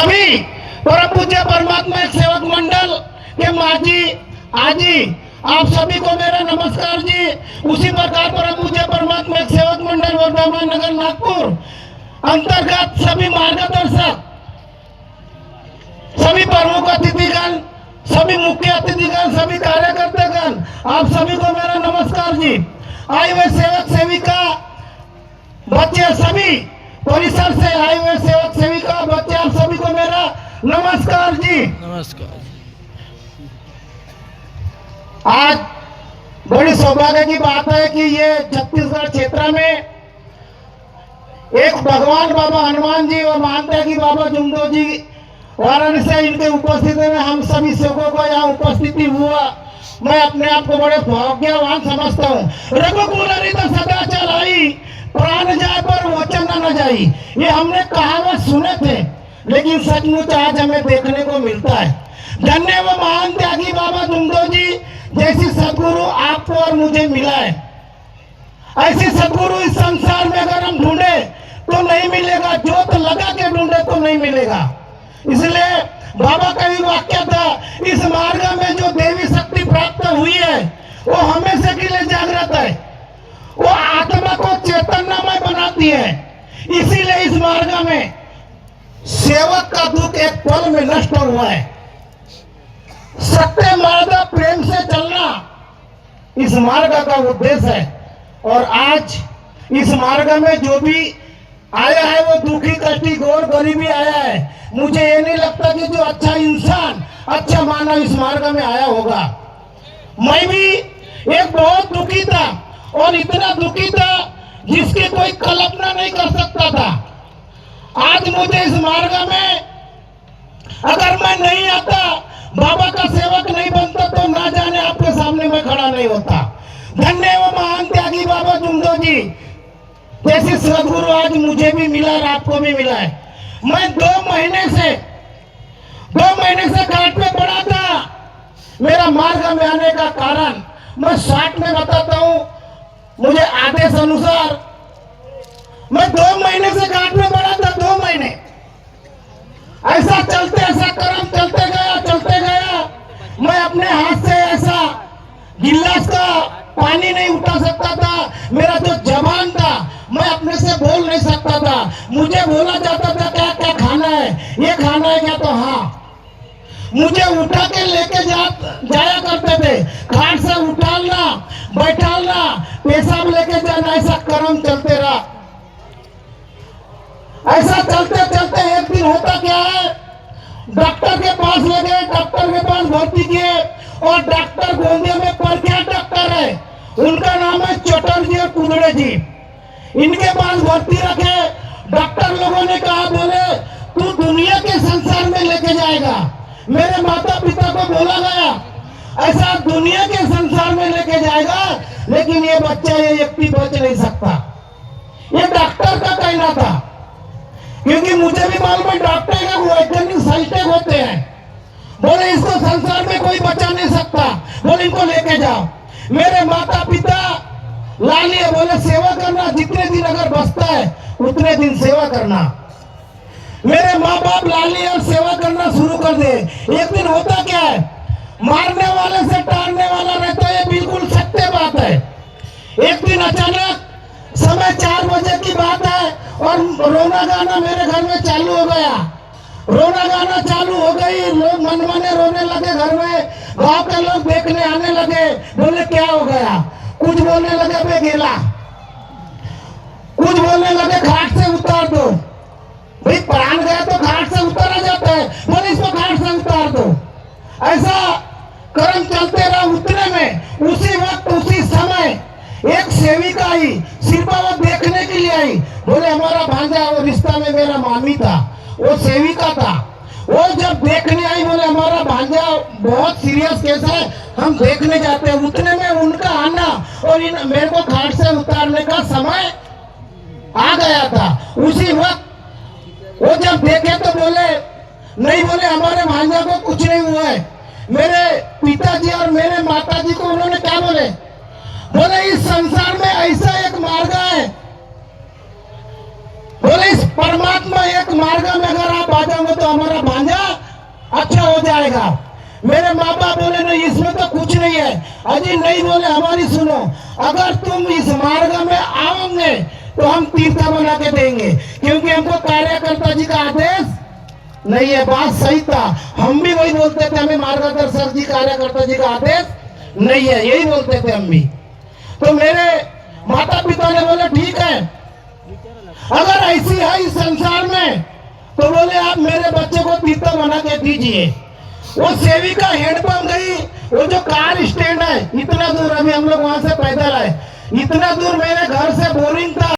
सभी परम पूज्य परमात्मा एक सेवक मंडल के माजी आजी आप सभी को मेरा नमस्कार जी। उसी प्रकार परम पूज्य परमात्मा एक सेवक मंडल वर्धमान नगर नागपुर अंतर्गत सभी मार्गदर्शक, सभी प्रमुख अतिथिगण, सभी मुख्य अतिथिगण, सभी कार्यकर्तागण, आप सभी को मेरा नमस्कार जी। आए हुए सेवक सेविका बच्चे, सभी परिसर से आए हुए सेवक सेविका बच्चे, आप सभी को मेरा नमस्कार जी। नमस्कार। आज बड़ी सौभाग्य की बात है कि ये छत्तीसगढ़ क्षेत्र में एक भगवान बाबा हनुमान जी और महात्यागी बाबा जुमदो जी वाराणसी से इनके उपस्थिति में हम सभी सेवकों को यहाँ उपस्थिति हुआ, मैं अपने आप को बड़े भाग्यवान समझता हूँ। रघुकुल तो सदा चलाई, प्राण जाए पर वचन न जाई, ये हमने कहावत सुने थे, लेकिन सचमुच आज हमें देखने को मिलता है। धन्य वो महान त्यागी बाबा जुमदो जी जैसी सदगुरु आपको और मुझे मिला है। ऐसी सदगुरु इस संसार में अगर हम ढूंढे तो नहीं मिलेगा, जोत लगा के ढूंढे तो नहीं मिलेगा। इसलिए बाबा का भी वाक्य था, इस मार्ग में जो देवी शक्ति प्राप्त हुई है वो हमेशा के लिए जागृत है, वो आत्मा को चैतन्यमय बनाती है। इसीलिए इस मार्ग में सेवक का दुख एक पल में नष्ट हुआ है। सत्य मार्ग प्रेम से चलना इस मार्ग का उद्देश्य है। और आज इस मार्ग में जो भी आया है वो दुखी कष्टी घोर गरीबी आया है। मुझे ये नहीं लगता कि जो अच्छा इंसान, अच्छा मानव इस मार्ग में आया होगा। मैं भी एक बहुत दुखी था और इतना दुखी था जिसकी कोई कल्पना नहीं कर सकता था। आज मुझे इस मार्ग में अगर मैं नहीं आता, बाबा का सेवक नहीं बनता, तो ना जाने आपके सामने मैं खड़ा नहीं होता। धन्य वो महान त्यागी बाबा जुमदो जी जैसे सदगुरु आज मुझे भी मिला और आपको भी मिला है। मैं 2 महीने से घाट पे पड़ा था। मेरा मार्ग में आने का कारण मैं शॉर्ट में बताता हूँ। मुझे आदेश अनुसार मैं 2 महीने से घाट में पड़ा था। 2 महीने ऐसा चलते, ऐसा कर्म चलते गया। मैं अपने हाथ से ऐसा गिलास का पानी नहीं उठा सकता था। मेरा जो जबान था मैं अपने से बोल नहीं सकता था। मुझे बोला जाता था क्या क्या खाना है, ये खाना है क्या, तो हाँ। मुझे उठा के लेके जाया करते थे। घाट से उठालना, बैठालना, पेशाब लेके जाना, ऐसा कर्म चलते रहा। ऐसा चलते चलते एक दिन होता क्या है, डॉक्टर के पास ले गए, डॉक्टर के पास भर्ती किए और डॉक्टर गोंदिया में प्रख्यात डॉक्टर है, उनका नाम है चटर्जी और कुदड़े जी। इनके पास भर्ती रखे। डॉक्टर लोगों ने कहा, बोले तू दुनिया के संसार में लेके जाएगा। मेरे माता पिता को बोला गया ऐसा दुनिया के संसार में लेके जाएगा, लेकिन ये बच्चा, ये व्यक्ति बच नहीं सकता। ये डॉक्टर का कहना था, क्योंकि मुझे भी मालूम है डॉक्टर का वैज्ञानिक संस्टेक होते हैं। बोले इसको संसार में कोई बचा नहीं सकता, बोले इनको लेके जाओ। मेरे माता पिता ला लिए, बोले सेवा करना, जितने दिन अगर बचता है उतने दिन सेवा करना। मेरे माँ बाप ला लिए और सेवा करना शुरू कर दे। एक दिन होता क्या है, मारने वाले से टारने वाला रहता है, ये बिल्कुल सत्य बात है। एक दिन अचानक समय 4 बजे की बात है और रोना गाना मेरे घर में चालू हो गया। रोना गाना चालू हो गई, लोग मनमाने रोने लगे घर में। गांव के लोग देखने आने लगे, बोले क्या हो गया। कुछ बोलने लगे बेगेला, कुछ बोलने लगे घाट से उतार दो। भाई प्राण गया तो घाट से उतारा जाता है, बोले इसको घाट से उतार दो। ऐसा कर्म चलते रहा। उतने में उसी वक्त उसी समय एक सेविका आई, सिर्फ वो देखने के लिए आई। बोले हमारा भांजा, वो रिश्ता में मेरा मामी था, वो सेविका था। वो जब देखने आई, बोले हमारा भांजा बहुत सीरियस केस है, हम देखने जाते हैं। उतने में उनका आना और मेरे को घाट से उतारने का समय आ गया था। उसी वक्त वो जब देखे तो बोले नहीं, बोले हमारे भांजा को कुछ नहीं हुआ है। मेरे पिताजी और मेरे माताजी को उन्होंने क्या बोले, बोले इस संसार में ऐसा एक मार्ग है, बोले इस परमात्मा एक मार्ग में अगर आप आ जाओगे तो हमारा जाएगा। मेरे माँ बाप बोले नहीं इसमें तो कुछ नहीं है। अजी नहीं बोले हमारी सुनो, अगर तुम इस मार्ग में आओगे तो हम तीर्थ बना के देंगे, क्योंकि हमको कार्यकर्ता जी का आदेश नहीं है। बात सही था, हम भी वही बोलते थे, हमें मार्गदर्शक जी कार्यकर्ता जी का आदेश नहीं है, यही बोलते थे हम भी। तो मेरे माता पिता ने बोला ठीक है, अगर ऐसी है इस संसार में तो बोले आप मेरे बच्चे को तीर्थ बना के दीजिए। वो सेविका हैंडपंप गई, वो जो कार स्टैंड है इतना दूर, अभी हम लोग वहां से पैदल आए, इतना दूर मेरे घर से बोरिंग था।